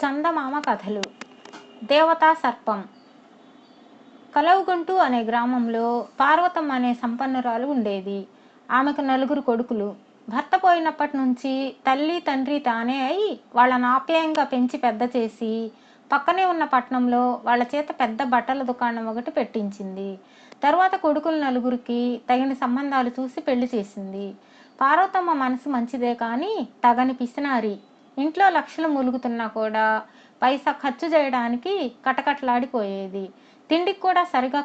చందమామ కథలు. దేవతా సర్పం. కలవుగుంటు అనే గ్రామంలో పార్వతమ్మ అనే సంపన్నురాలు ఉండేది. ఆమెకు 4 కొడుకులు. భర్త పోయినప్పటి నుంచి తల్లి తండ్రి తానే అయి వాళ్ళని ఆప్యాయంగా పెంచి పెద్ద చేసి పక్కనే ఉన్న పట్టణంలో వాళ్ళ చేత పెద్ద బట్టల దుకాణం ఒకటి పెట్టించింది. తరువాత కొడుకులు 4కి తగిన సంబంధాలు చూసి పెళ్లి చేసింది. పార్వతమ్మ మనసు మంచిదే కానీ తగని పిసినారి. ఇంట్లో లక్షలు మూలుగుతున్నా కూడా పైసా ఖర్చు చేయడానికి కటకట్లాడిపోయేది. తిండికి కూడా సరిగా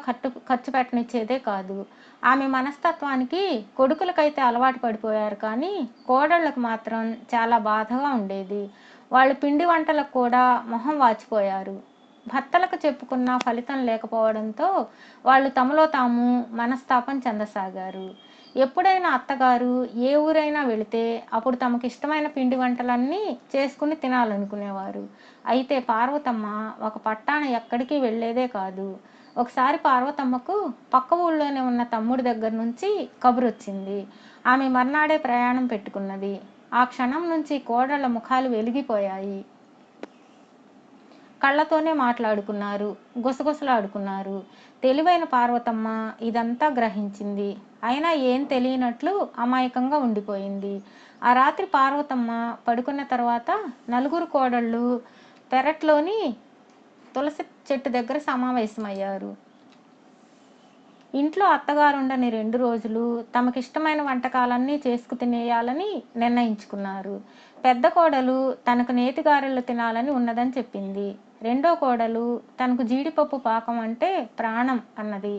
ఖర్చు పెట్టనిచ్చేదే కాదు. ఆమె మనస్తత్వానికి కొడుకులకైతే అలవాటు పడిపోయారు కానీ కోడళ్లకు మాత్రం చాలా బాధగా ఉండేది. వాళ్ళు పిండి వంటలకు కూడా మొహం వాచిపోయారు. భర్తలకు చెప్పుకున్న ఫలితం లేకపోవడంతో వాళ్ళు తమలో తాము మనస్తాపం చెందసాగారు. ఎప్పుడైనా అత్తగారు ఏ ఊరైనా వెళితే అప్పుడు తమకు ఇష్టమైన పిండి వంటలన్నీ చేసుకుని తినాలనుకునేవారు. అయితే పార్వతమ్మ ఒక పట్టాన ఎక్కడికి వెళ్ళేదే కాదు. ఒకసారి పార్వతమ్మకు పక్క ఊళ్ళోనే ఉన్న తమ్ముడి దగ్గర నుంచి కబురొచ్చింది. ఆమె మర్నాడే ప్రయాణం పెట్టుకున్నది. ఆ క్షణం నుంచి కోడళ్ల ముఖాలు వెలిగిపోయాయి. కళ్ళతోనే మాట్లాడుకున్నారు, గుసగుసలాడుకున్నారు. తెలివైన పార్వతమ్మ ఇదంతా గ్రహించింది. అయినా ఏం తెలియనట్లు అమాయకంగా ఉండిపోయింది. ఆ రాత్రి పార్వతమ్మ పడుకున్న తర్వాత 4 కోడళ్ళు పెరట్లోని తులసి చెట్టు దగ్గర సమావేశమయ్యారు. ఇంట్లో అత్తగారుండని 2 రోజులు తమకిష్టమైన వంటకాలన్నీ చేసుకు తినేయాలని నిర్ణయించుకున్నారు. పెద్ద కోడలు తనకు నేతిగారెలు తినాలని ఉన్నదని చెప్పింది. రెండో కోడలు తనకు జీడిపప్పు పాకం అంటే ప్రాణం అన్నది.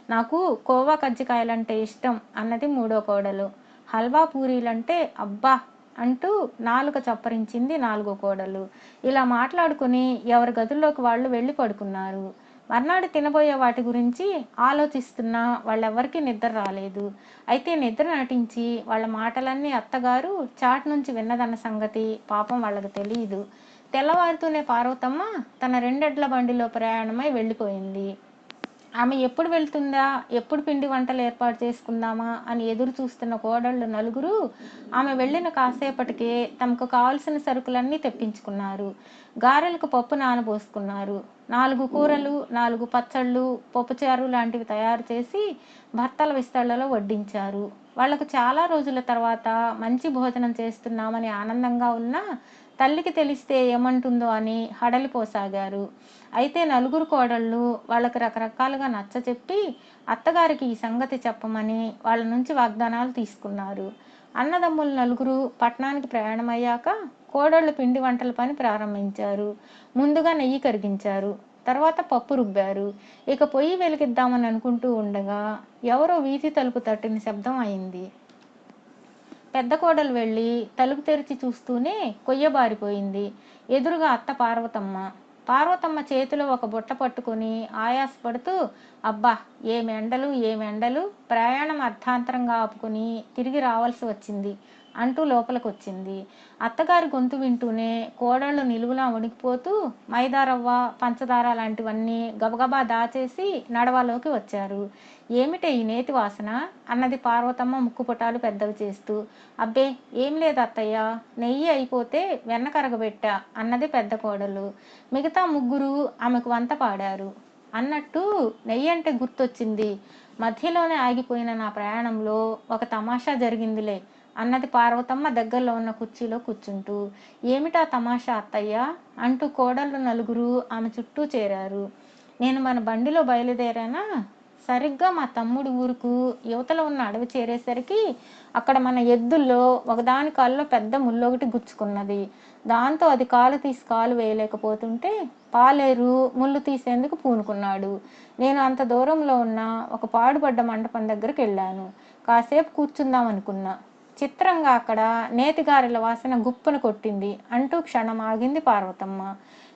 నాకు కోవా కజ్జికాయలంటే ఇష్టం అన్నది మూడో కోడలు. హల్వా పూరీలంటే అబ్బా అంటూ నాలుక చప్పరించింది 4 కోడలు. ఇలా మాట్లాడుకుని ఎవరి గదుల్లోకి వాళ్ళు వెళ్ళి పడుకున్నారు. మర్నాడు తినబోయే వాటి గురించి ఆలోచిస్తున్నా వాళ్ళెవ్వరికీ నిద్ర రాలేదు. అయితే నిద్ర నటించి వాళ్ళ మాటలన్నీ అత్తగారు చాటు నుంచి విన్నదన్న సంగతి పాపం వాళ్ళకు తెలియదు. తెల్లవారుతూనే పార్వతమ్మ తన 2 ఎడ్ల బండిలో ప్రయాణమై వెళ్ళిపోయింది. ఆమె ఎప్పుడు వెళ్తుందా, ఎప్పుడు పిండి వంటలు ఏర్పాటు చేసుకుందామా అని ఎదురు చూస్తున్న కోడళ్ళు 4 ఆమె వెళ్ళిన కాసేపటికే తమకు కావలసిన సరుకులన్నీ తెప్పించుకున్నారు. గారెలకు పప్పు నానబోసుకున్నారు. 4 కూరలు, 4 పచ్చళ్ళు, పప్పుచారు లాంటివి తయారు చేసి భర్తల విస్తళ్లలో వడ్డించారు. వాళ్లకు చాలా రోజుల తర్వాత మంచి భోజనం చేస్తున్నామని ఆనందంగా ఉన్నా తల్లికి తెలిస్తే ఏమంటుందో అని హడలిపోసాగారు. అయితే 4 కోడళ్ళు వాళ్ళకి రకరకాలుగా నచ్చచెప్పి అత్తగారికి ఈ సంగతి చెప్పమని వాళ్ళ నుంచి వాగ్దానాలు తీసుకున్నారు. అన్నదమ్ములు 4 పట్టణానికి ప్రయాణమయ్యాక కోడళ్ళు పిండి వంటల పని ప్రారంభించారు. ముందుగా నెయ్యి కరిగించారు. తర్వాత పప్పు రుబ్బారు. ఇక పొయ్యి వెలిగిద్దామని అనుకుంటూ ఉండగా ఎవరో వీధి తలుపు తట్టిన శబ్దం అయింది. పెద్ద కోడలు వెళ్ళి తలుపు తెరిచి చూస్తూనే కొయ్యబారిపోయింది. ఎదురుగా అత్త పార్వతమ్మ. పార్వతమ్మ చేతిలో ఒక బుట్ట పట్టుకుని ఆయాసపడుతూ, అబ్బా ఏమెండలు, ప్రయాణం అర్ధాంతరంగా ఆపుకుని తిరిగి రావాల్సి వచ్చింది అంటూ లోపలికొచ్చింది. అత్తగారి గొంతు వింటూనే కోడళ్ళు నిలువులా వణికిపోతూ మైదారవ్వ, పంచదార లాంటివన్నీ గబగబా దాచేసి నడవలోకి వచ్చారు. ఏమిటే ఈ నేతి వాసన అన్నది పార్వతమ్మ ముక్కుపుటాలు పెద్దవి చేస్తూ. అబ్బే ఏం లేదు అత్తయ్య, నెయ్యి అయిపోతే వెన్న కరగబెట్టా అన్నది పెద్ద కోడలు. మిగతా 3 ఆమెకు వంత పాడారు. అన్నట్టు నెయ్యి అంటే గుర్తొచ్చింది. మధ్యలోనే ఆగిపోయిన నా ప్రయాణంలో ఒక తమాషా జరిగిందిలే అన్నది పార్వతమ్మ దగ్గరలో ఉన్న కుర్చీలో కూర్చుంటూ. ఏమిటా తమాషా అత్తయ్య అంటూ కోడళ్ళు 4 ఆమె చుట్టూ చేరారు. నేను మన బండిలో బయలుదేరానా, సరిగ్గా మా తమ్ముడి ఊరుకు యువతల ఉన్న అడవి చేరేసరికి అక్కడ మన ఎద్దుల్లో ఒకదాని కాలులో పెద్ద ముల్లొకటి గుచ్చుకున్నది. దాంతో అది కాలు తీసి కాలు వేయలేకపోతుంటే పాలేరు ముళ్ళు తీసేందుకు పూనుకున్నాడు. నేను అంత దూరంలో ఉన్న ఒక పాడుపడ్డ మండపం దగ్గరికి వెళ్ళాను. కాసేపు కూర్చుందాం అనుకున్నా. చిత్రంగా అక్కడ నేతిగారెల వాసన గుప్పున కొట్టింది అంటూ క్షణం ఆగింది పార్వతమ్మ.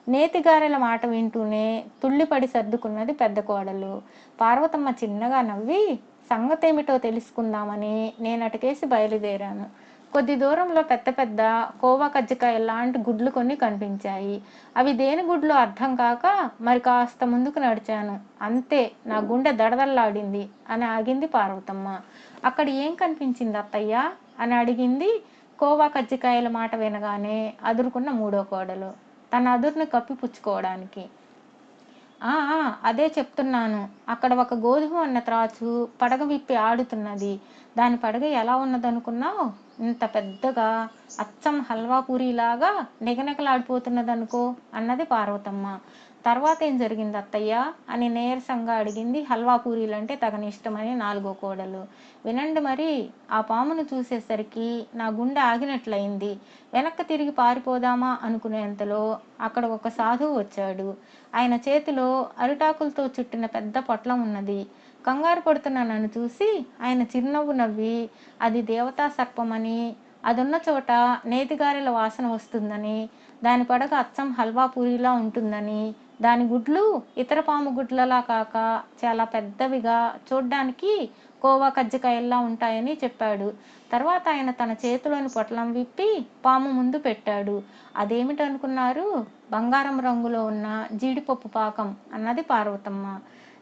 నేతిగారెల మాట వింటూనే తుళ్ళిపడి సర్దుకున్నది పెద్ద కోడలు. పార్వతమ్మ చిన్నగా నవ్వి, సంగతేమిటో తెలుసుకుందామని నేనటకేసి బయలుదేరాను. కొద్ది దూరంలో పెద్ద పెద్ద కోవా కజ్జికాయ లాంటి గుడ్లు కొన్ని కనిపించాయి. అవి దేని గుడ్లు అర్థం కాక మరి కాస్త ముందుకు నడిచాను. అంతే, నా గుండె దడదల్లాడింది అని ఆగింది పార్వతమ్మ. అక్కడ ఏం కనిపించింది అత్తయ్య అని అడిగింది. కోవా కజ్జికాయల మాట వినగానే అదురుకున్న మూడో కోడలు. తన అదురుని కప్పిపుచ్చుకోవడానికి. ఆ! ఆ! అదే చెప్తున్నాను. అక్కడ ఒక గోధుమ అన్న త్రాచు పడగ విప్పి ఆడుతున్నది. దాని పడగ ఎలా ఉన్నదనుకున్నావు? ఇంత పెద్దగా, అచ్చం హల్వా పూరీలాగా నిగనిగలాడిపోతున్నదనుకో అన్నది పార్వతమ్మ. తర్వాతేం జరిగింది అత్తయ్య అని నీరసంగా అడిగింది హల్వా పూరీలంటే తగనిష్టమని నాలుగో కోడలు. వినండి మరి. ఆ పామును చూసేసరికి నా గుండె ఆగినట్లయింది. వెనక్కి తిరిగి పారిపోదామా అనుకునేంతలో అక్కడ ఒక సాధువు వచ్చాడు. ఆయన చేతిలో అరిటాకులతో చుట్టిన పెద్ద పొట్లం ఉన్నది. కంగారు పడుతున్న నన్ను చూసి ఆయన చిరునవ్వు నవ్వి, అది దేవతా సర్పమని, అదున్న చోట నేతిగారెల వాసన వస్తుందని, దాని పడగ అచ్చం హల్వా పూరిలా ఉంటుందని, దాని గుడ్లు ఇతర పాము గుడ్లలా కాక చాలా పెద్దవిగా, చూడ్డానికి కోవా కజ్జికాయల్లా ఉంటాయని చెప్పాడు. తర్వాత ఆయన తన చేతిలోని పొట్లం విప్పి పాము ముందు పెట్టాడు. అదేమిటనుకున్నారు? బంగారం రంగులో ఉన్న జీడిపప్పు పాకం అన్నది పార్వతమ్మ.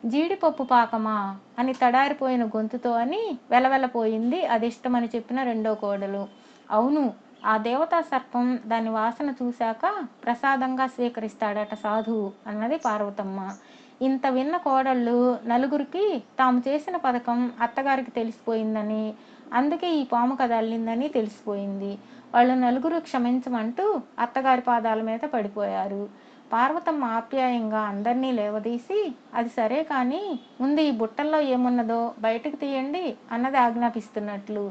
జీడిపప్పు పాకమా అని తడారిపోయిన గొంతుతో అని వెలవెలపోయింది అదిష్టమని చెప్పిన రెండో కోడలు. అవును, ఆ దేవతా సర్పం దాని వాసన చూశాక ప్రసాదంగా స్వీకరిస్తాడట సాధువు అన్నది పార్వతమ్మ. ఇంత విన్న కోడళ్ళు నలుగురికి తాము చేసిన పథకం అత్తగారికి తెలిసిపోయిందని, అందుకే ఈ పాము కథ అల్లిందని తెలిసిపోయింది. వాళ్ళు నలుగురు క్షమించమంటూ అత్తగారి పాదాల మీద పడిపోయారు. పార్వతమ్మ ఆప్యాయంగా అందరినీ లేవదీసి, అది సరే కానీ ముందు ఈ బుట్టల్లో ఏమున్నదో బయటకు తీయండి అన్నది ఆజ్ఞాపిస్తున్నట్లు.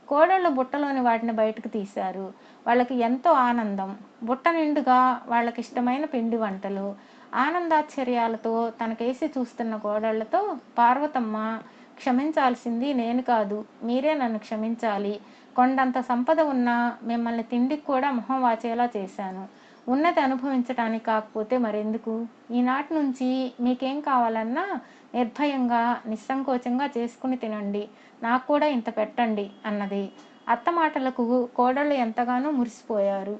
కోడళ్ళు బుట్టలోని వాటిని బయటకు తీశారు. వాళ్ళకి ఎంతో ఆనందం. బుట్ట నిండుగా వాళ్ళకిష్టమైన పిండి వంటలు. ఆనందాశ్చర్యాలతో తనకేసి చూస్తున్న కోడళ్లతో పార్వతమ్మ, క్షమించాల్సింది నేను కాదు, మీరే నన్ను క్షమించాలి. కొండంత సంపద ఉన్నా మిమ్మల్ని తిండికి కూడా మొహం వాచేలా చేశాను. ఉన్నది అనుభవించటానికి కాకపోతే మరెందుకు? ఈనాటి నుంచి మీకేం కావాలన్నా నిర్భయంగా, నిస్సంకోచంగా చేసుకుని తినండి. నాకు కూడా ఇంత పెట్టండి అన్నది. అత్త మాటలకు కోడళ్ళు ఎంతగానో మురిసిపోయారు.